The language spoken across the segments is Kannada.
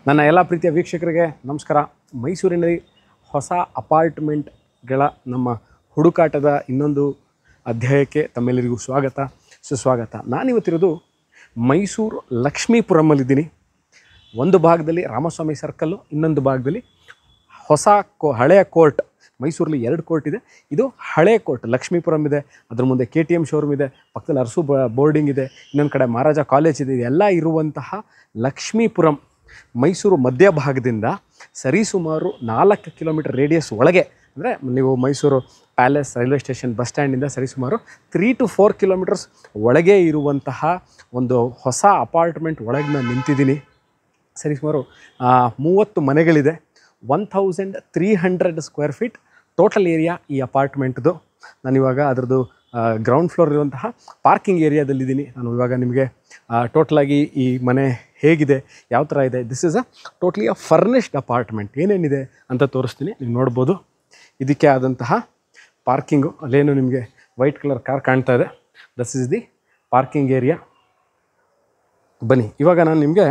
ನನ್ನ ಎಲ್ಲ ಪ್ರೀತಿಯ ವೀಕ್ಷಕರಿಗೆ ನಮಸ್ಕಾರ. ಮೈಸೂರಿನಲ್ಲಿ ಹೊಸ ಅಪಾರ್ಟ್ಮೆಂಟ್ಗಳ ನಮ್ಮ ಹುಡುಕಾಟದ ಇನ್ನೊಂದು ಅಧ್ಯಾಯಕ್ಕೆ ತಮ್ಮೆಲ್ಲರಿಗೂ ಸ್ವಾಗತ ಸುಸ್ವಾಗತ. ನಾನಿವತ್ತಿರೋದು ಮೈಸೂರು ಲಕ್ಷ್ಮೀಪುರಮಲ್ಲಿದ್ದೀನಿ. ಒಂದು ಭಾಗದಲ್ಲಿ ರಾಮಸ್ವಾಮಿ ಸರ್ಕಲ್ಲು, ಇನ್ನೊಂದು ಭಾಗದಲ್ಲಿ ಹೊಸ ಹಳೆಯ ಕೋರ್ಟ್. ಮೈಸೂರಲ್ಲಿ 2 ಕೋರ್ಟ್ ಇದೆ. ಇದು ಹಳೆ ಕೋರ್ಟ್ ಲಕ್ಷ್ಮೀಪುರಂ ಇದೆ, ಅದ್ರ ಮುಂದೆ KTM ಶೋರೂಮ್ ಇದೆ, ಪಕ್ಕದಲ್ಲಿ ಅರಸು ಬೋರ್ಡಿಂಗ್ ಇದೆ, ಇನ್ನೊಂದು ಕಡೆ ಮಹಾರಾಜ ಕಾಲೇಜ್ ಇದೆ. ಎಲ್ಲ ಇರುವಂತಹ ಲಕ್ಷ್ಮೀಪುರಂ ಮೈಸೂರು ಮಧ್ಯಭಾಗದಿಂದ ಸರಿಸುಮಾರು 4 ಕಿಲೋಮೀಟರ್ ರೇಡಿಯಸ್ ಒಳಗೆ, ಅಂದರೆ ನೀವು Mysore palace railway station bus ಸ್ಟ್ಯಾಂಡಿಂದ ಸರಿಸುಮಾರು 3 to 4 ಕಿಲೋಮೀಟರ್ಸ್ ಒಳಗೆ ಇರುವಂತಹ ಒಂದು ಹೊಸ ಅಪಾರ್ಟ್ಮೆಂಟ್ ಒಳಗೆ ನಾನು ನಿಂತಿದ್ದೀನಿ. ಸರಿಸುಮಾರು 30 ಮನೆಗಳಿದೆ. 1300 ಸ್ಕ್ವೇರ್ ಫೀಟ್ ಟೋಟಲ್ ಏರಿಯಾ ಈ ಅಪಾರ್ಟ್ಮೆಂಟ್ದು. ನಾನಿವಾಗ ಅದರದ್ದು ಗ್ರೌಂಡ್ ಫ್ಲೋರ್ ಇರುವಂತಹ ಪಾರ್ಕಿಂಗ್ ಏರಿಯಾದಲ್ಲಿದ್ದೀನಿ. ನಾನು ಇವಾಗ ನಿಮಗೆ ಟೋಟಲಾಗಿ ಈ ಮನೆ ಹೇಗಿದೆ, ಯಾವ ಥರ ಇದೆ, this is totally furnished apartment, ಏನೇನಿದೆ ಅಂತ ತೋರಿಸ್ತೀನಿ. ನೀವು ನೋಡ್ಬೋದು ಇದಕ್ಕೆ ಆದಂತಹ ಪಾರ್ಕಿಂಗು. ಅಲ್ಲೇನು ನಿಮಗೆ ವೈಟ್ ಕಲರ್ ಕಾರ್ ಕಾಣ್ತಾ ಇದೆ, this is the parking area. ಬನ್ನಿ, ಇವಾಗ ನಾನು ನಿಮಗೆ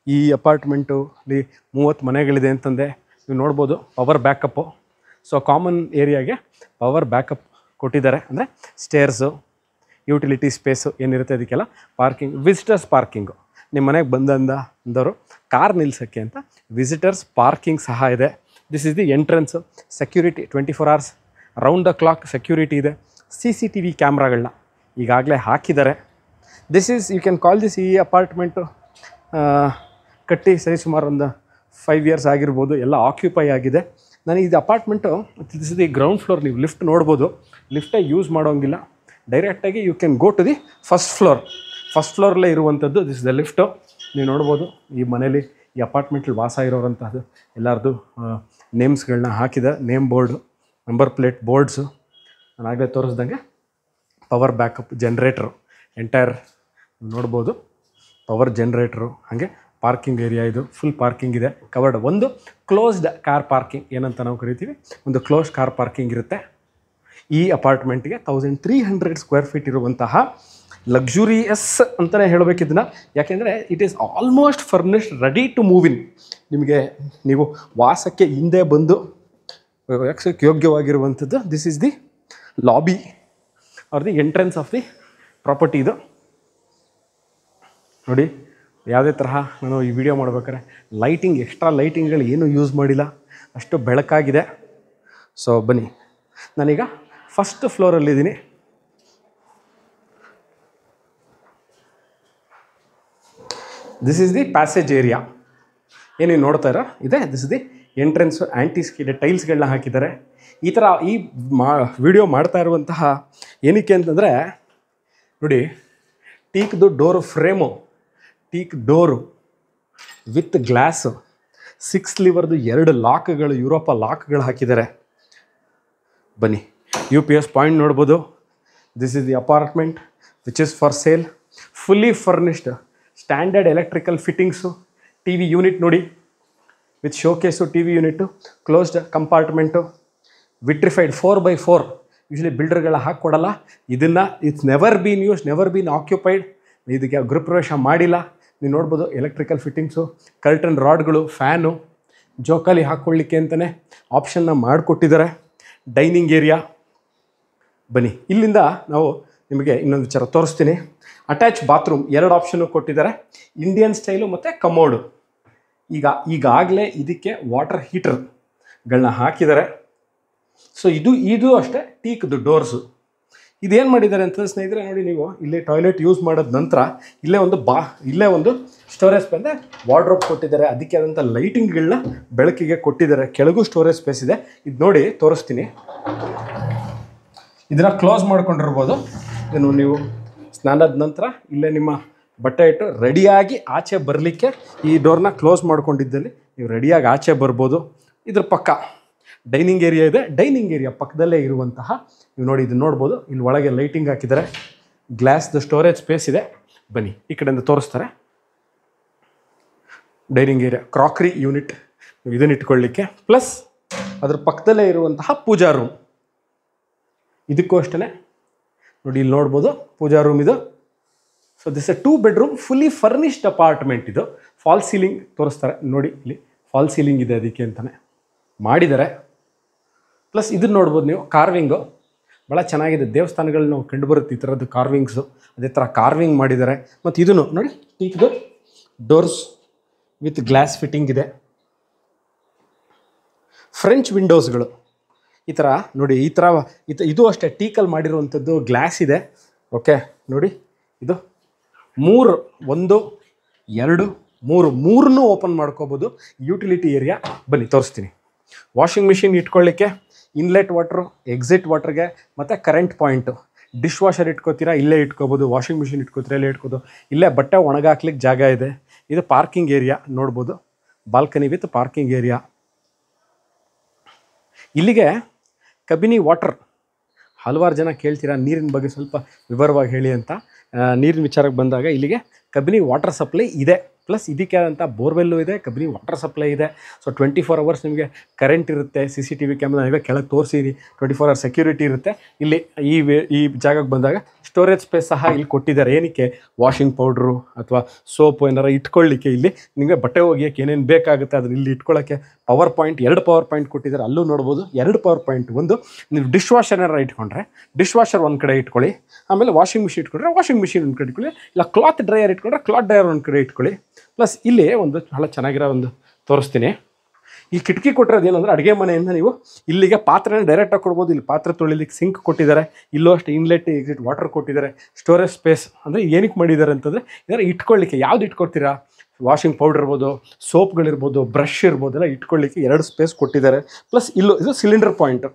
ಈ ಅಪಾರ್ಟ್ಮೆಂಟು ಅಲ್ಲಿ 30 ಮನೆಗಳಿದೆ ಅಂತಂದೆ. ನೀವು ನೋಡ್ಬೋದು ಪವರ್ ಬ್ಯಾಕಪ್ಪು. ಸೊ ಕಾಮನ್ ಏರಿಯಾಗೆ ಪವರ್ ಬ್ಯಾಕಪ್ ಕೊಟ್ಟಿದ್ದಾರೆ, ಅಂದರೆ ಸ್ಟೇರ್ಸು, ಯುಟಿಲಿಟಿ ಸ್ಪೇಸು ಏನಿರುತ್ತೆ ಅದಕ್ಕೆಲ್ಲ ಪಾರ್ಕಿಂಗ್, ವಿಸಿಟರ್ಸ್ ಪಾರ್ಕಿಂಗು. ನಿಮ್ಮ ಮನೆಗೆ ಬಂದವರು ಕಾರ್ ನಿಲ್ಸೋಕ್ಕೆ ಅಂತ ವಿಸಿಟರ್ಸ್ ಪಾರ್ಕಿಂಗ್ ಸಹ ಇದೆ. This is the entrance. Security 24 hours round the clock security ಇದೆ. CCTV ಕ್ಯಾಮ್ರಾಗಳನ್ನ ಈಗಾಗಲೇ ಹಾಕಿದ್ದಾರೆ. This is, you can call this, ಈ ಅಪಾರ್ಟ್ಮೆಂಟು ಕಟ್ಟಿ ಸರಿಸುಮಾರು ಒಂದು 5 years ಆಗಿರ್ಬೋದು. ಎಲ್ಲ ಆಕ್ಯುಪೈ ಆಗಿದೆ. ನಾನು ಇದು apartment, this is the ground floor. ನೀವು ಲಿಫ್ಟ್ ನೋಡ್ಬೋದು, ಲಿಫ್ಟೇ ಯೂಸ್ ಮಾಡೋಂಗಿಲ್ಲ. ಡೈರೆಕ್ಟಾಗಿ you can go to the first ಫ್ಲೋರಲ್ಲೇ ಇರುವಂಥದ್ದು. This the lift. ನೀವು ನೋಡ್ಬೋದು ಈ ಮನೇಲಿ, ಈ ಅಪಾರ್ಟ್ಮೆಂಟಲ್ಲಿ ವಾಸ ಇರೋರಂಥದ್ದು ಎಲ್ಲರದ್ದು ನೇಮ್ಸ್ಗಳನ್ನ ಹಾಕಿದ, name board, number plate boards. ನಾನು ಆಗಲೇ ತೋರಿಸ್ದಂಗೆ ಪವರ್ ಬ್ಯಾಕಪ್ ಜನ್ರೇಟ್ರು ಎಂಟೈರ್ ನೋಡ್ಬೋದು, ಪವರ್ ಜನ್ರೇಟ್ರು. ಹಾಗೆ ಪಾರ್ಕಿಂಗ್ ಏರಿಯಾ, ಇದು ಫುಲ್ ಪಾರ್ಕಿಂಗ್ ಇದೆ, ಕವರ್ಡ್. ಒಂದು ಕ್ಲೋಸ್ಡ್ ಕಾರ್ ಪಾರ್ಕಿಂಗ್ ಏನಂತ ನಾವು ಕರಿತೀವಿ, ಒಂದು ಕ್ಲೋಸ್ಡ್ ಕಾರ್ ಪಾರ್ಕಿಂಗ್ ಇರುತ್ತೆ ಈ ಅಪಾರ್ಟ್ಮೆಂಟ್ಗೆ. 1300 ಸ್ಕ್ವೇರ್ ಫೀಟ್ ಇರುವಂತಹ ಲಕ್ಸುರಿಯಸ್ ಅಂತಲೇ ಹೇಳಬೇಕಿದ್ದನ್ನ. ಯಾಕೆಂದರೆ it is almost furnished, ready to move in. ನಿಮಗೆ ನೀವು ವಾಸಕ್ಕೆ ಹಿಂದೆ ಬಂದು ಯೋಗ್ಯವಾಗಿರುವಂಥದ್ದು. This is the lobby or the entrance of the property. ಇದು ನೋಡಿ, ಯಾವುದೇ ತರಹ ನಾನು ಈ ವಿಡಿಯೋ ಮಾಡ್ಬೇಕಾದ್ರೆ ಲೈಟಿಂಗ್, ಎಕ್ಸ್ಟ್ರಾ ಲೈಟಿಂಗ್ಗಳು ಏನೂ ಯೂಸ್ ಮಾಡಿಲ್ಲ, ಅಷ್ಟು ಬೆಳಕಾಗಿದೆ. ಸೊ ಬನ್ನಿ, ನಾನೀಗ ಫಸ್ಟ್ ಫ್ಲೋರಲ್ಲಿದ್ದೀನಿ. This is the passage area. ಏನೇನು ನೋಡ್ತಾ ಇರೋ ಇದೆ, this is the entrance. Antiskid ಟೈಲ್ಸ್ಗಳನ್ನ ಹಾಕಿದ್ದಾರೆ. ಈ ಥರ ಈ ವಿಡಿಯೋ ಮಾಡ್ತಾ ಇರುವಂತಹ ಏನಕ್ಕೆ ಅಂತಂದರೆ, ನೋಡಿ, ಟೀಕ್ದು door frame, teak door with glass, 6 ಲಿವರ್ದು 2 ಲಾಕ್ಗಳು, ಯುರೋಪ ಲಾಕ್ಗಳು ಹಾಕಿದ್ದಾರೆ. ಬನ್ನಿ, UPS ಪಾಯಿಂಟ್ ನೋಡ್ಬೋದು. This is the apartment which is for sale. Fully furnished, standard electrical fittings, TV unit ನೋಡಿ with showcase, TV unit, closed compartment, vitrified 4x4. Usually ಬಿಲ್ಡರ್ಗಳ ಹಾಕ್ಕೊಡಲ್ಲ ಇದನ್ನು. It's never been use, never been occupied. ಇದಕ್ಕೆ ಗೃಹಪ್ರವೇಶ ಮಾಡಿಲ್ಲ. ನೀವು ನೋಡ್ಬೋದು ಎಲೆಕ್ಟ್ರಿಕಲ್ ಫಿಟ್ಟಿಂಗ್ಸು, ಕರ್ಟನ್ ರಾಡ್ಗಳು, ಫ್ಯಾನು, ಜೋಕಾಲಿ ಹಾಕ್ಕೊಳ್ಳಿಕ್ಕೆ ಅಂತಲೇ ಆಪ್ಷನ್ನ ಮಾಡಿಕೊಟ್ಟಿದ್ದಾರೆ. Dining area. ಬನ್ನಿ, ಇಲ್ಲಿಂದ ನಾವು ನಿಮಗೆ ಇನ್ನೊಂದು ವಿಚಾರ ತೋರಿಸ್ತೀನಿ. ಅಟ್ಯಾಚ್ ಬಾತ್ರೂಮ್ 2 ಆಪ್ಷನ್ನು ಕೊಟ್ಟಿದ್ದಾರೆ, ಇಂಡಿಯನ್ ಸ್ಟೈಲು ಮತ್ತು ಕಮೋಡು. ಈಗಾಗಲೇ ಇದಕ್ಕೆ ವಾಟರ್ ಹೀಟರ್ಗಳನ್ನ ಹಾಕಿದ್ದಾರೆ. ಸೊ ಇದು ಅಷ್ಟೇ ಟೀಕ್ದು ಡೋರ್ಸು. ಇದೇನು ಮಾಡಿದ್ದಾರೆ ಅಂತ ಸ್ನೇಹಿತರೆ, ನೋಡಿ, ನೀವು ಇಲ್ಲಿ ಟಾಯ್ಲೆಟ್ ಯೂಸ್ ಮಾಡಿದ ನಂತರ ಇಲ್ಲೇ ಒಂದು ಸ್ಟೋರೇಜ್ ಅಂದರೆ ವಾರ್ಡ್ರೋಬ್ ಕೊಟ್ಟಿದ್ದಾರೆ. ಅದಕ್ಕೆ ಆದಂಥ ಲೈಟಿಂಗ್ಗಳನ್ನ ಬೆಳಕಿಗೆ ಕೊಟ್ಟಿದ್ದಾರೆ. ಕೆಳಗೂ ಸ್ಟೋರೇಜ್ ಸ್ಪೇಸ್ ಇದೆ. ಇದು ನೋಡಿ ತೋರಿಸ್ತೀನಿ. ಇದನ್ನು ಕ್ಲೋಸ್ ಮಾಡ್ಕೊಂಡಿರ್ಬೋದು. ಇದನ್ನು ನೀವು ಸ್ನಾನದ ನಂತರ ಇಲ್ಲೇ ನಿಮ್ಮ ಬಟ್ಟೆ ಇಟ್ಟು ರೆಡಿಯಾಗಿ ಆಚೆ ಬರಲಿಕ್ಕೆ ಈ ಡೋರ್ನ ಕ್ಲೋಸ್ ಮಾಡ್ಕೊಂಡಿದ್ದಲ್ಲಿ ನೀವು ರೆಡಿಯಾಗಿ ಆಚೆ ಬರ್ಬೋದು. ಇದ್ರ ಪಕ್ಕ ಡೈನಿಂಗ್ ಏರಿಯಾ ಇದೆ. ಡೈನಿಂಗ್ ಏರಿಯಾ ಪಕ್ಕದಲ್ಲೇ ಇರುವಂತಹ, ನೀವು ನೋಡಿ, ಇದು ನೋಡ್ಬೋದು, ಇಲ್ಲಿ ಒಳಗೆ ಲೈಟಿಂಗ್ ಹಾಕಿದ್ದಾರೆ. ಗ್ಲಾಸ್ದು ಸ್ಟೋರೇಜ್ ಸ್ಪೇಸ್ ಇದೆ. ಬನ್ನಿ, ಈ ಕಡೆಯಿಂದ ತೋರಿಸ್ತಾರೆ. ಡೈನಿಂಗ್ ಏರಿಯಾ, ಕ್ರಾಕರಿ ಯೂನಿಟ್, ಇದನ್ನು ಇಟ್ಕೊಳ್ಳಿಕ್ಕೆ. ಪ್ಲಸ್ ಅದ್ರ ಪಕ್ಕದಲ್ಲೇ ಇರುವಂತಹ ಪೂಜಾ ರೂಮ್. ಇದಕ್ಕೂ ಅಷ್ಟೇ ನೋಡಿ, ಇಲ್ಲಿ ನೋಡ್ಬೋದು ಪೂಜಾ ರೂಮ್ ಇದು. So this A 2 bedroom fully furnished apartment. ಇದು ಫಾಲ್ ಸೀಲಿಂಗ್ ತೋರಿಸ್ತಾರೆ ನೋಡಿ, ಇಲ್ಲಿ ಫಾಲ್ ಸೀಲಿಂಗ್ ಇದೆ ಅದಕ್ಕೆ ಅಂತಲೇ ಮಾಡಿದ್ದಾರೆ. ಪ್ಲಸ್ ಇದನ್ನು ನೋಡ್ಬೋದು ನೀವು, ಕಾರ್ವಿಂಗು ಭಾಳ ಚೆನ್ನಾಗಿದೆ. ದೇವಸ್ಥಾನಗಳು ನಾವು ಕಂಡುಬರುತ್ತೆ ಈ ಥರದ್ದು ಕಾರ್ವಿಂಗ್ಸು, ಅದೇ ಥರ ಕಾರ್ವಿಂಗ್ ಮಾಡಿದ್ದಾರೆ. ಮತ್ತು ಇದನ್ನು ನೋಡಿ, ಟೀಕ್ದು ಡೋರ್ಸ್ ವಿತ್ ಗ್ಲಾಸ್ ಫಿಟ್ಟಿಂಗ್ ಇದೆ. ಫ್ರೆಂಚ್ ವಿಂಡೋಸ್ಗಳು ಈ ಥರ ನೋಡಿ, ಈ ಥರ ಇದು ಅಷ್ಟೇ ಟೀಕಲ್ಲಿ ಮಾಡಿರುವಂಥದ್ದು ಗ್ಲಾಸ್ ಇದೆ. ಓಕೆ ನೋಡಿ, ಇದು 3 1 2 3 ಓಪನ್ ಮಾಡ್ಕೋಬೋದು. ಯುಟಿಲಿಟಿ ಏರಿಯಾ ಬನ್ನಿ ತೋರಿಸ್ತೀನಿ. ವಾಷಿಂಗ್ ಮಿಷಿನ್ ಇಟ್ಕೊಳ್ಳಿಕ್ಕೆ ಇನ್ಲೆಟ್ ವಾಟ್ರು, ಎಕ್ಸಿಟ್ ವಾಟ್ರಿಗೆ ಮತ್ತು ಕರೆಂಟ್ ಪಾಯಿಂಟು. ಡಿಶ್ ವಾಷರ್ ಇಟ್ಕೋತೀರಾ ಇಲ್ಲೇ ಇಟ್ಕೋಬೋದು, ವಾಷಿಂಗ್ ಮಿಷಿನ್ ಇಟ್ಕೋತೀರಾ ಇಲ್ಲೇ ಇಟ್ಕೋಬೋದು. ಇಲ್ಲೇ ಬಟ್ಟೆ ಒಣಗಾಕ್ಲಿಕ್ಕೆ ಜಾಗ ಇದೆ. ಇದು ಪಾರ್ಕಿಂಗ್ ಏರಿಯಾ ನೋಡ್ಬೋದು, ಬಾಲ್ಕನಿ ವಿತ್ ಪಾರ್ಕಿಂಗ್ ಏರಿಯಾ. ಇಲ್ಲಿಗೆ ಕಬಿನಿ ವಾಟರ್. ಹಲವಾರು ಜನ ಕೇಳ್ತೀರಾ ನೀರಿನ ಬಗ್ಗೆ ಸ್ವಲ್ಪ ವಿವರವಾಗಿ ಹೇಳಿ ಅಂತ. ನೀರಿನ ವಿಚಾರಕ್ಕೆ ಬಂದಾಗ ಇಲ್ಲಿಗೆ ಕಬಿನಿ ವಾಟರ್ ಸಪ್ಲೈ ಇದೆ. ಪ್ಲಸ್ ಇದಕ್ಕೆ ಆದಂಥ ಬೋರ್ವೆಲ್ಲು ಇದೆ, ಕಬಿನಿ ವಾಟರ್ ಸಪ್ಲೈ ಇದೆ. ಸೊ 24 hours ನಿಮಗೆ ಕರೆಂಟ್ ಇರುತ್ತೆ. CCTV ಕ್ಯಾಮ್ರಾ ನಾವೇ ಕೆಳಗೆ ತೋರಿಸಿರಿ, 24 hours ಸೆಕ್ಯೂರಿಟಿ ಇರುತ್ತೆ. ಇಲ್ಲಿ ಈ ಜಾಗಕ್ಕೆ ಬಂದಾಗ ಸ್ಟೋರೇಜ್ ಸ್ಪೇಸ್ ಸಹ ಇಲ್ಲಿ ಕೊಟ್ಟಿದ್ದಾರೆ. ಏನಕ್ಕೆ? ವಾಷಿಂಗ್ ಪೌಡ್ರು ಅಥವಾ ಸೋಪು ಏನಾರು ಇಟ್ಕೊಳ್ಳಿಕ್ಕೆ, ಇಲ್ಲಿ ನಿಮಗೆ ಬಟ್ಟೆ ಒಗೆಯೋಕ್ಕೆ ಏನೇನು ಬೇಕಾಗುತ್ತೆ ಅದನ್ನು ಇಲ್ಲಿ ಇಟ್ಕೊಳ್ಳೋಕ್ಕೆ ಪವರ್ ಪಾಯಿಂಟ್, 2 ಪವರ್ ಪಾಯಿಂಟ್ ಕೊಟ್ಟಿದ್ದಾರೆ. ಅಲ್ಲೂ ನೋಡ್ಬೋದು 2 ಪವರ್ ಪಾಯಿಂಟ್. ಒಂದು ನೀವು ಡಿಶ್ ವಾಷರ್ ಏನಾರು ಇಟ್ಕೊಂಡ್ರೆ ಡಿಶ್ ವಾಷರ್ ಒಂದು ಕಡೆ ಇಟ್ಕೊಳ್ಳಿ, ಆಮೇಲೆ ವಾಷಿಂಗ್ ಮಿಷಿನ್ ಇಟ್ಕೊಂಡ್ರೆ ವಾಷಿಂಗ್ ಮಿಷಿನ್ ಒಂದು ಕಡೆ ಇಟ್ಕೊಳ್ಳಿ, ಇಲ್ಲ ಕ್ಲಾತ್ ಡ್ರೈಯರ್ ಇಟ್ಕೊಂಡ್ರೆ ಕ್ಲಾತ್ ಡ್ರೈಯರ್ ಒಂದು ಕಡೆ ಇಟ್ಕೊಳ್ಳಿ. ಪ್ಲಸ್ ಇಲ್ಲಿ ಒಂದು ಭಾಳ ಚೆನ್ನಾಗಿರೋ ಒಂದು ತೋರಿಸ್ತೀನಿ. ಈ ಕಿಟಕಿ ಕೊಟ್ಟಿರೋದು ಏನಂದರೆ ಅಡುಗೆ ಮನೆಯಿಂದ ನೀವು ಇಲ್ಲಿಗೆ ಪಾತ್ರೆನ ಡೈರೆಕ್ಟಾಗಿ ಕೊಡ್ಬೋದು. ಇಲ್ಲಿ ಪಾತ್ರೆ ತೊಳಿಲಿಕ್ಕೆ ಸಿಂಕ್ ಕೊಟ್ಟಿದ್ದಾರೆ. ಇಲ್ಲೂ ಅಷ್ಟೇ ಇನ್ಲೆಟ್ ಎಕ್ಸಿಟ್ ವಾಟರ್ ಕೊಟ್ಟಿದ್ದಾರೆ. ಸ್ಟೋರೇಜ್ ಸ್ಪೇಸ್ ಅಂದರೆ ಏನಕ್ಕೆ ಮಾಡಿದ್ದಾರೆ ಅಂತಂದರೆ ಇದರ ಇಟ್ಕೊಳ್ಳಿಕ್ಕೆ ಯಾವ್ದು ಇಟ್ಕೊಡ್ತೀರಾ, ವಾಷಿಂಗ್ ಪೌಡರ್ ಇರ್ಬೋದು, ಸೋಪ್ಗಳಿರ್ಬೋದು, ಬ್ರಷ್ ಇರ್ಬೋದು, ಎಲ್ಲ ಇಟ್ಕೊಳ್ಳಿಕ್ಕೆ 2 ಸ್ಪೇಸ್ ಕೊಟ್ಟಿದ್ದಾರೆ. ಪ್ಲಸ್ ಇಲ್ಲೂ ಇದು ಸಿಲಿಂಡರ್ ಪಾಯಿಂಟ್.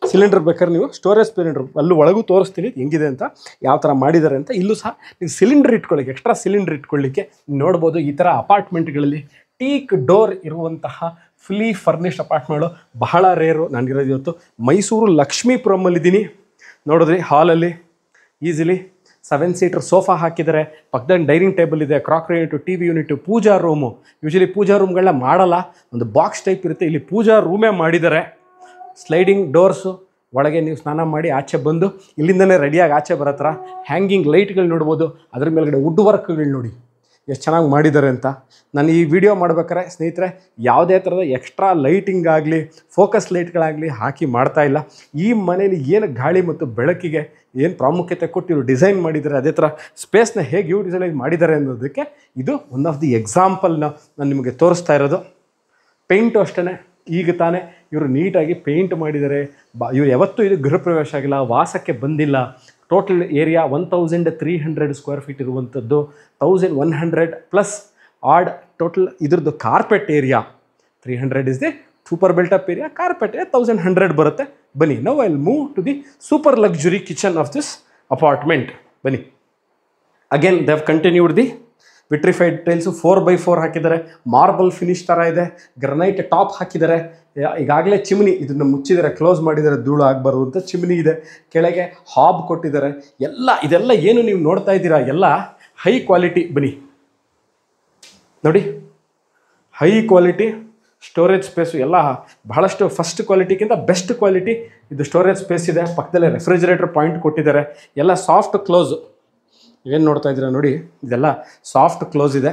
ಸಿಲಿಂಡರ್ ಬೇಕಾದ್ರೆ ನೀವು ಸ್ಟೋರೇಜ್ ಸಿಲಿಂಡರ್ ಅಲ್ಲೂ ಒಳಗೂ ತೋರಿಸ್ತೀನಿ ಹೆಂಗಿದೆ ಅಂತ, ಯಾವ ಥರ ಮಾಡಿದ್ದಾರೆ ಅಂತ. ಇಲ್ಲೂ ಸಹ ನೀವು ಸಿಲಿಂಡರ್ ಇಟ್ಕೊಳ್ಳಿಕ್ಕೆ, ಎಕ್ಸ್ಟ್ರಾ ಸಿಲಿಂಡರ್ ಇಟ್ಕೊಳ್ಳಿಕ್ಕೆ ನೋಡ್ಬೋದು. ಈ ಥರ ಅಪಾರ್ಟ್ಮೆಂಟ್ಗಳಲ್ಲಿ ಟೀಕ್ ಡೋರ್ ಇರುವಂತಹ ಫುಲ್ಲಿ ಫರ್ನಿಶ್ಡ್ ಅಪಾರ್ಟ್ಮೆಂಟ್ಗಳು ಬಹಳ ರೇರು. ನಾನಿರೋದು ಇವತ್ತು ಮೈಸೂರು ಲಕ್ಷ್ಮೀಪುರಮಲ್ಲಿದ್ದೀನಿ. ನೋಡಿದ್ರಿ, ಹಾಲಲ್ಲಿ ಈಸಿಲಿ 7 ಸೀಟರ್ ಸೋಫಾ ಹಾಕಿದ್ದಾರೆ. ಪಕ್ಕದಲ್ಲಿ ಡೈನಿಂಗ್ ಟೇಬಲ್ ಇದೆ, ಕ್ರಾಕರಿ ಯೂನಿಟು, TV ಯೂನಿಟು, ಪೂಜಾ ರೂಮು. ಯೂಶಲಿ ಪೂಜಾ ರೂಮ್ಗಳನ್ನ ಮಾಡಲ್ಲ, ಒಂದು ಬಾಕ್ಸ್ ಟೈಪ್ ಇರುತ್ತೆ. ಇಲ್ಲಿ ಪೂಜಾ ರೂಮೇ ಮಾಡಿದ್ದಾರೆ. ಸ್ಲೈಡಿಂಗ್ ಡೋರ್ಸು, ಒಳಗೆ ನೀವು ಸ್ನಾನ ಮಾಡಿ ಆಚೆ ಬಂದು ಇಲ್ಲಿಂದನೇ ರೆಡಿಯಾಗಿ ಆಚೆ ಬರೋ ಥರ ಹ್ಯಾಂಗಿಂಗ್ ಲೈಟ್ಗಳು ನೋಡ್ಬೋದು. ಅದ್ರ ಮೇಲ್ಗಡೆ ವುಡ್ ವರ್ಕ್ಗಳು ನೋಡಿ ಎಷ್ಟು ಚೆನ್ನಾಗಿ ಮಾಡಿದ್ದಾರೆ ಅಂತ. ನಾನು ಈ ವಿಡಿಯೋ ಮಾಡ್ಬೇಕಾದ್ರೆ ಸ್ನೇಹಿತರೆ ಯಾವುದೇ ಥರದ ಎಕ್ಸ್ಟ್ರಾ ಲೈಟಿಂಗ್ ಆಗಲಿ, ಫೋಕಸ್ ಲೈಟ್ಗಳಾಗಲಿ ಹಾಕಿ ಮಾಡ್ತಾ ಇಲ್ಲ. ಈ ಮನೇಲಿ ಏನು ಗಾಳಿ ಮತ್ತು ಬೆಳಕಿಗೆ ಏನು ಪ್ರಾಮುಖ್ಯತೆ ಕೊಟ್ಟು ಇವರು ಡಿಸೈನ್ ಮಾಡಿದ್ದಾರೆ, ಅದೇ ಥರ ಸ್ಪೇಸ್ನ ಹೇಗೆ ಯೂಟಿಲೈಸ್ ಮಾಡಿದ್ದಾರೆ ಅನ್ನೋದಕ್ಕೆ ಇದು ಒನ್ ಆಫ್ ದಿ ಎಕ್ಸಾಂಪಲ್ನ ನಾನು ನಿಮಗೆ ತೋರಿಸ್ತಾ ಇರೋದು. ಪೇಂಟು ಅಷ್ಟೇ, ಈಗ ತಾನೇ ಇವರು ನೀಟಾಗಿ ಪೇಂಟ್ ಮಾಡಿದ್ದಾರೆ. ಇವರು ಯಾವತ್ತೂ ಇದು ಗೃಹ ಪ್ರವೇಶ ಆಗಿಲ್ಲ, ವಾಸಕ್ಕೆ ಬಂದಿಲ್ಲ. ಟೋಟಲ್ ಏರಿಯಾ 1300 ಸ್ಕ್ವೇರ್ ಫೀಟ್ ಇರುವಂಥದ್ದು. 1100 ಪ್ಲಸ್ ಆಡ್ ಟೋಟಲ್ ಇದ್ರದ್ದು carpet area 300 is the super built up area. Carpet 1100 ಬರುತ್ತೆ. ಬನ್ನಿ, now I will move to the super luxury kitchen of this apartment. ಬನ್ನಿ, again they have continued the vitrified tiles 4x4 ಹಾಕಿದ್ದಾರೆ. ಮಾರ್ಬಲ್ ಫಿನಿಶ್ ಥರ ಇದೆ. ಗ್ರನೈಟ್ ಟಾಪ್ ಹಾಕಿದ್ದಾರೆ. ಈಗಾಗಲೇ ಚಿಮ್ನಿ ಇದನ್ನು ಮುಚ್ಚಿದ್ದಾರೆ, ಕ್ಲೋಸ್ ಮಾಡಿದ್ದಾರೆ, ಧೂಳು ಆಗಬಾರ್ದು ಅಂತ ಚಿಮ್ನಿ ಇದೆ. ಕೆಳಗೆ ಹಾಬ್ ಕೊಟ್ಟಿದ್ದಾರೆ. ಇದೆಲ್ಲ ಏನು ನೀವು ನೋಡ್ತಾ ಇದ್ದೀರಾ ಎಲ್ಲ ಹೈ ಕ್ವಾಲಿಟಿ. ಬನ್ನಿ ನೋಡಿ, ಹೈ ಕ್ವಾಲಿಟಿ ಸ್ಟೋರೇಜ್ ಸ್ಪೇಸು ಎಲ್ಲ ಬಹಳಷ್ಟು ಫಸ್ಟ್ ಕ್ವಾಲಿಟಿಗಿಂತ ಬೆಸ್ಟ್ ಕ್ವಾಲಿಟಿ ಇದು ಸ್ಟೋರೇಜ್ ಸ್ಪೇಸ್ ಇದೆ. ಪಕ್ಕದಲ್ಲೇ ರೆಫ್ರಿಜರೇಟರ್ ಪಾಯಿಂಟ್ ಕೊಟ್ಟಿದ್ದಾರೆ. ಎಲ್ಲ ಸಾಫ್ಟ್ ಕ್ಲೋಸು. ಏನು ನೋಡ್ತಾ ಇದ್ದೀರಾ ನೋಡಿ, ಇದೆಲ್ಲ ಸಾಫ್ಟ್ ಕ್ಲೋಸ್ ಇದೆ.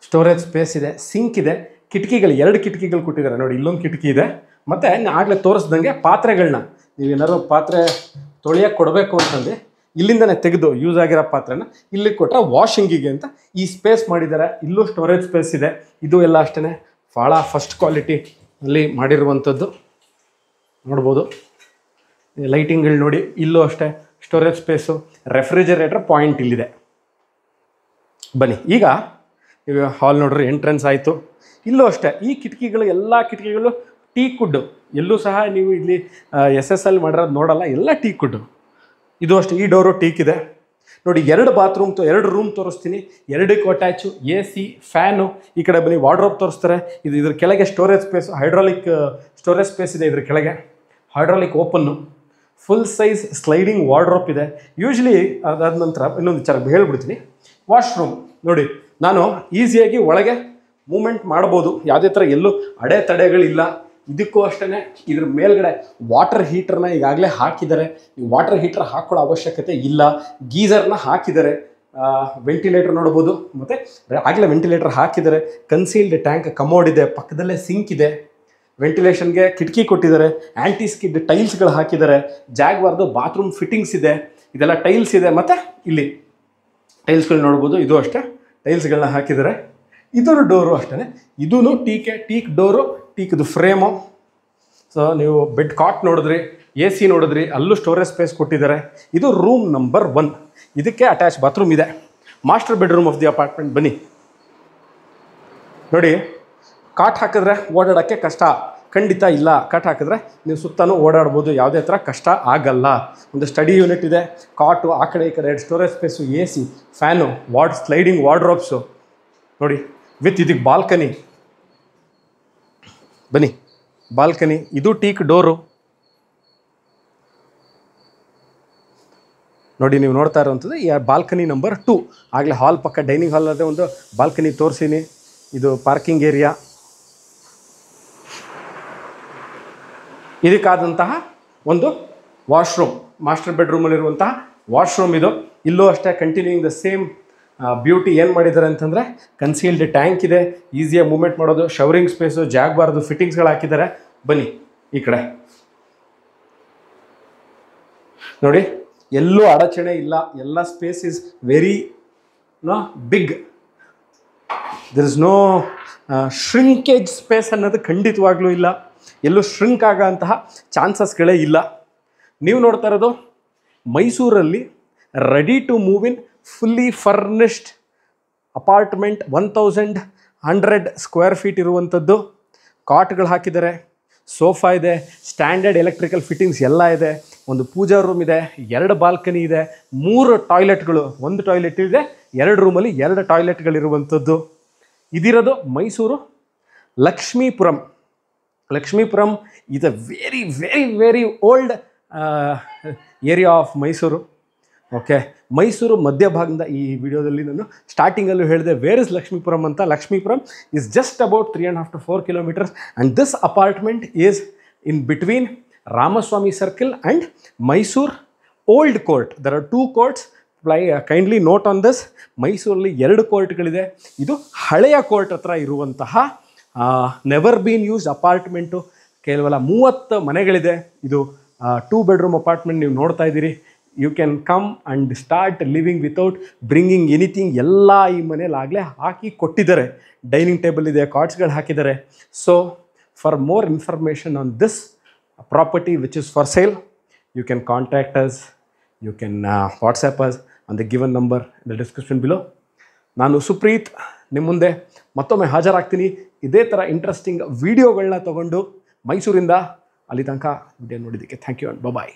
ಸ್ಟೋರೇಜ್ ಸ್ಪೇಸ್ ಇದೆ, ಸಿಂಕ್ ಇದೆ, ಕಿಟಕಿಗಳು 2 ಕಿಟಕಿಗಳು ಕೊಟ್ಟಿದ್ದಾರೆ ನೋಡಿ. ಇಲ್ಲೊಂದು ಕಿಟಕಿ ಇದೆ. ಮತ್ತು ಆಗಲೇ ತೋರಿಸ್ದಂಗೆ ಪಾತ್ರೆಗಳನ್ನ ನೀವೇನಾದ್ರು ಪಾತ್ರೆ ತೊಳೆಯೋಕ್ಕೆ ಕೊಡಬೇಕು ಅಂತಂದರೆ ಇಲ್ಲಿಂದನೇ ತೆಗೆದು ಯೂಸ್ ಆಗಿರೋ ಪಾತ್ರೆನ ಇಲ್ಲಿ ಕೊಟ್ಟರೆ ವಾಷಿಂಗಿಗೆ ಅಂತ ಈ ಸ್ಪೇಸ್ ಮಾಡಿದ್ದಾರೆ. ಇಲ್ಲೂ ಸ್ಟೋರೇಜ್ ಸ್ಪೇಸ್ ಇದೆ. ಇದು ಎಲ್ಲ ಅಷ್ಟೇ ಭಾಳ ಫಸ್ಟ್ ಕ್ವಾಲಿಟಿ ಅಲ್ಲಿ ಮಾಡಿರುವಂಥದ್ದು ನೋಡ್ಬೋದು. ಲೈಟಿಂಗ್ಗಳು ನೋಡಿ, ಇಲ್ಲೂ ಅಷ್ಟೇ ಸ್ಟೋರೇಜ್ ಸ್ಪೇಸು, ರೆಫ್ರಿಜರೇಟರ್ ಪಾಯಿಂಟ್ ಇಲ್ಲಿದೆ. ಬನ್ನಿ, ಈಗ ಹಾಲ್ ನೋಡ್ರಿ, ಎಂಟ್ರೆನ್ಸ್ ಆಯಿತು. ಇಲ್ಲೂ ಅಷ್ಟೇ ಈ ಕಿಟಕಿಗಳು, ಎಲ್ಲ ಕಿಟಕಿಗಳು ಟೀಕ್ ವುಡ್. ಎಲ್ಲೂ ಸಹ ನೀವು ಇಲ್ಲಿ SSL ಮಾಡಿರೋದು ನೋಡಲ್ಲ, ಎಲ್ಲ ಟೀಕ್ ವುಡ್. ಇದು ಅಷ್ಟೇ, ಈ ಡೋರು ಟೀಕ್ ಇದೆ ನೋಡಿ. 2 ಬಾತ್ರೂಮ್ 2 ರೂಮ್ ತೋರಿಸ್ತೀನಿ. 2ಕ್ಕೂ ಅಟ್ಯಾಚು, AC, ಫ್ಯಾನು. ಈ ಕಡೆ ಬನ್ನಿ, ವಾರ್ಡ್ರೋಬ್ ತೋರಿಸ್ತಾರೆ. ಇದ್ರ ಕೆಳಗೆ storage space, hydraulic storage space ಇದೆ. ಇದ್ರ ಕೆಳಗೆ hydraulic open, full size sliding wardrobe ಇದೆ. ಯೂಶ್ವಲಿ ಅದಾದ ನಂತರ ಇನ್ನೊಂದು ವಿಚಾರ ಹೇಳ್ಬಿಡ್ತೀನಿ. ವಾಶ್ರೂಮ್ ನೋಡಿ, ನಾನು ಈಸಿಯಾಗಿ ಒಳಗೆ ಮೂಮೆಂಟ್ ಮಾಡ್ಬೋದು. ಯಾವುದೇ ಥರ ಎಲ್ಲೂ ಅಡೆತಡೆಗಳಿಲ್ಲ. ಇದಕ್ಕೂ ಅಷ್ಟೇ ಇದ್ರ ಮೇಲ್ಗಡೆ ವಾಟರ್ ಹೀಟರ್ನ ಈಗಾಗಲೇ ಹಾಕಿದ್ದಾರೆ. ಈ ವಾಟರ್ ಹೀಟರ್ ಹಾಕೊಳ್ಳೋ ಅವಶ್ಯಕತೆ ಇಲ್ಲ. ಗೀಸರ್ನ ಹಾಕಿದ್ದಾರೆ. ವೆಂಟಿಲೇಟರ್ ನೋಡ್ಬೋದು. ಮತ್ತು ಆಗಲೇ ವೆಂಟಿಲೇಟರ್ ಹಾಕಿದ್ದಾರೆ. ಕನ್ಸೀಲ್ಡ್ ಟ್ಯಾಂಕ್ ಕಮೋಡ್ ಇದೆ, ಪಕ್ಕದಲ್ಲೇ ಸಿಂಕ್ ಇದೆ. ವೆಂಟಿಲೇಷನ್ಗೆ ಕಿಟಕಿ ಕೊಟ್ಟಿದ್ದಾರೆ. ಆ್ಯಂಟಿ ಸ್ಕಿಡ್ ಟೈಲ್ಸ್ಗಳು ಹಾಕಿದ್ದಾರೆ. ಜಾಗ್ವಾರ್ದು ಬಾತ್ರೂಮ್ ಫಿಟ್ಟಿಂಗ್ಸ್ ಇದೆ. ಇದೆಲ್ಲ ಟೈಲ್ಸ್ ಇದೆ. ಮತ್ತು ಇಲ್ಲಿ ಟೈಲ್ಸ್ಗಳು ನೋಡ್ಬೋದು. ಇದು ಅಷ್ಟೇ ಟೈಲ್ಸ್ಗಳನ್ನ ಹಾಕಿದ್ದಾರೆ. ಇದರ ಡೋರು ಅಷ್ಟೇ. ಇದೂ ಟೀಕ್ ಡೋರು, ಟೀಕ್ದು ಫ್ರೇಮು. ಸೊ ನೀವು ಬೆಡ್ ಕಾಟ್ ನೋಡಿದ್ರಿ, ಎ ಸಿ ನೋಡಿದ್ರಿ, ಅಲ್ಲೂ ಸ್ಟೋರೇಜ್ ಸ್ಪೇಸ್ ಕೊಟ್ಟಿದ್ದಾರೆ. ಇದು ರೂಮ್ ನಂಬರ್ 1. ಇದಕ್ಕೆ ಅಟ್ಯಾಚ್ ಬಾತ್ರೂಮ್ ಇದೆ. Master bedroom of the apartment ಬನ್ನಿ ನೋಡಿ. ಕಾಟ್ ಹಾಕಿದ್ರೆ ಓಡಾಡೋಕ್ಕೆ ಕಷ್ಟ ಖಂಡಿತ ಇಲ್ಲ. ಕಾಟ್ ಹಾಕಿದ್ರೆ ನೀವು ಸುತ್ತಲೂ ಓಡಾಡ್ಬೋದು, ಯಾವುದೇ ಥರ ಕಷ್ಟ ಆಗಲ್ಲ. ಒಂದು ಸ್ಟಡಿ ಯೂನಿಟ್ ಇದೆ, ಕಾಟು, ಆ ಕಡೆ ಈ ಕಡೆ 2 storage space, A C, fan, sliding wardrobes ನೋಡಿ. ವಿತ್ ಇದಕ್ಕೆ ಬಾಲ್ಕನಿ ಬನ್ನಿ. ಬಾಲ್ಕನಿ ಇದು ಟೀಕ್ ಡೋರು ನೋಡಿ. ನೀವು ನೋಡ್ತಾ ಇರೋವಂಥದ್ದು ಈ ಬಾಲ್ಕನಿ ನಂಬರ್ 2. ಆಗಲೇ ಹಾಲ್ ಪಕ್ಕ ಡೈನಿಂಗ್ ಹಾಲ್ ಅದೇ ಒಂದು ಬಾಲ್ಕನಿ ತೋರಿಸಿನಿ. ಇದು ಪಾರ್ಕಿಂಗ್ ಏರಿಯಾ. ಇದಕ್ಕಾದಂತಹ ಒಂದು ವಾಶ್ರೂಮ್, ಮಾಸ್ಟರ್ ಬೆಡ್ರೂಮಲ್ಲಿರುವಂತಹ ವಾಶ್ರೂಮ್ ಇದು. ಇಲ್ಲೂ ಅಷ್ಟೇ ಕಂಟಿನ್ಯೂಯಿಂಗ್ ದ ಸೇಮ್ ಬ್ಯೂಟಿ. ಏನು ಮಾಡಿದ್ದಾರೆ ಅಂತಂದರೆ ಕನ್ಸೀಲ್ಡ್ ಟ್ಯಾಂಕ್ ಇದೆ, ಈಸಿಯಾಗಿ ಮೂವ್ಮೆಂಟ್ ಮಾಡೋದು, ಶವರಿಂಗ್ ಸ್ಪೇಸು, ಜಾಗ್ಬಾರ್ದು ಫಿಟ್ಟಿಂಗ್ಸ್ಗಳು ಹಾಕಿದ್ದಾರೆ. ಬನ್ನಿ ಈ ಕಡೆ ನೋಡಿ. ಎಲ್ಲೂ ಅಡಚಣೆ ಇಲ್ಲ. ಎಲ್ಲ space is very big. There is no shrinkage space ಅನ್ನೋದು ಖಂಡಿತವಾಗ್ಲೂ ಇಲ್ಲ. ಎಲ್ಲೂ ಶ್ರಿಂಕ್ ಆಗೋಂತಹ ಚಾನ್ಸಸ್ಗಳೇ ಇಲ್ಲ. ನೀವು ನೋಡ್ತಾ ಇರೋದು ಮೈಸೂರಲ್ಲಿ ready to move in fully furnished apartment. 1100 square feet ಇರುವಂಥದ್ದು. ಕಾಟ್ಗಳು ಹಾಕಿದ್ದಾರೆ, ಸೋಫಾ ಇದೆ, ಸ್ಟ್ಯಾಂಡರ್ಡ್ ಎಲೆಕ್ಟ್ರಿಕಲ್ ಫಿಟ್ಟಿಂಗ್ಸ್ ಎಲ್ಲ ಇದೆ. ಒಂದು ಪೂಜಾ ರೂಮ್ ಇದೆ, 2 ಬಾಲ್ಕನಿ ಇದೆ, 3 ಟಾಯ್ಲೆಟ್ಗಳು. 1 ಟಾಯ್ಲೆಟ್ ಇದೆ, 2 ರೂಮಲ್ಲಿ 2 ಟಾಯ್ಲೆಟ್ಗಳಿರುವಂಥದ್ದು. ಇದಿರೋದು Mysore Lakshmipuram. Lakshmipuram is a very very very old area of Mysore. Okay, Mysore ಮಧ್ಯಭಾಗದಿಂದ ಈ ವಿಡಿಯೋದಲ್ಲಿ ನಾನು ಸ್ಟಾರ್ಟಿಂಗಲ್ಲೂ ಹೇಳಿದೆ ವೇರ್ ಇಸ್ ಲಕ್ಷ್ಮೀಪುರಂ ಅಂತ. Lakshmipuram is just about 3.5 to 4 kilometers and this apartment is in between Ramaswamy circle and Mysore old court. There are 2 courts. Kindly note on this. ಮೈಸೂರಲ್ಲಿ 2 ಕೋರ್ಟ್ಗಳಿದೆ. ಇದು ಹಳೆಯ ಕೋರ್ಟ್ ಹತ್ರ ಇರುವಂತಹ ನೆವರ್ ಬೀನ್ ಯೂಸ್ಡ್ ಅಪಾರ್ಟ್ಮೆಂಟು. ಕೇವಲ 30 ಮನೆಗಳಿದೆ. ಇದು 2 ಬೆಡ್ರೂಮ್ ಅಪಾರ್ಟ್ಮೆಂಟ್ ನೀವು ನೋಡ್ತಾ ಇದ್ದೀರಿ. You can come and start living without bringing anything. ಎಲ್ಲ ಈ ಮನೇಲಾಗಲೇ ಹಾಕಿ ಕೊಟ್ಟಿದ್ದಾರೆ. ಡೈನಿಂಗ್ ಟೇಬಲ್ ಇದೆ, ಕಾಟ್ಸ್ಗಳು ಹಾಕಿದ್ದಾರೆ. So for more information on this property which is for sale, you can contact us, you can WhatsApp us on the given number in the description below. ನಾನು ಸುಪ್ರೀತ್ ನಿಮ್ಮ ಮುಂದೆ ಮತ್ತೊಮ್ಮೆ ಹಾಜರಾಗ್ತೀನಿ ಇದೇ ಥರ ಇಂಟ್ರೆಸ್ಟಿಂಗ್ ವೀಡಿಯೋಗಳನ್ನ ತೊಗೊಂಡು. ಮೈಸೂರಿಂದ ಅಲ್ಲಿ ತನಕ ವಿಡಿಯೋ ನೋಡಿದ್ದಕ್ಕೆ ಥ್ಯಾಂಕ್ ಯು ಆ್ಯಂಡ್ ಬಾಯ್.